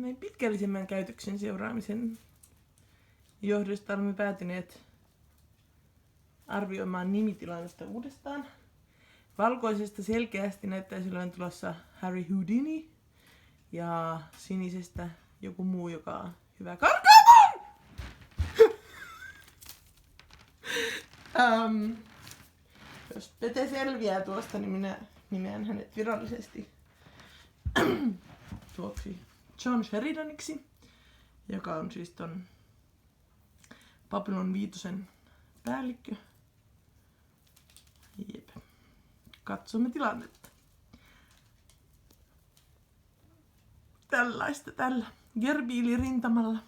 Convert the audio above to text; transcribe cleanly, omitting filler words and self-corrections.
näin pitkällisemmän käytöksen seuraamisen johdosta olemme päätyneet arvioimaan nimitilannetta uudestaan. Valkoisesta selkeästi näyttäisi olevan tulossa Harry Houdini ja sinisestä joku muu, joka on hyvä karkaamaan! Jos Pete selviää tuosta, niin minä nimeän hänet virallisesti tuoksi John Sheridaniksi, joka on siis ton Babylon 5 päällikkö. Jep. Katsomme tilannetta. Tällaista tällä Gerbiili rintamalla.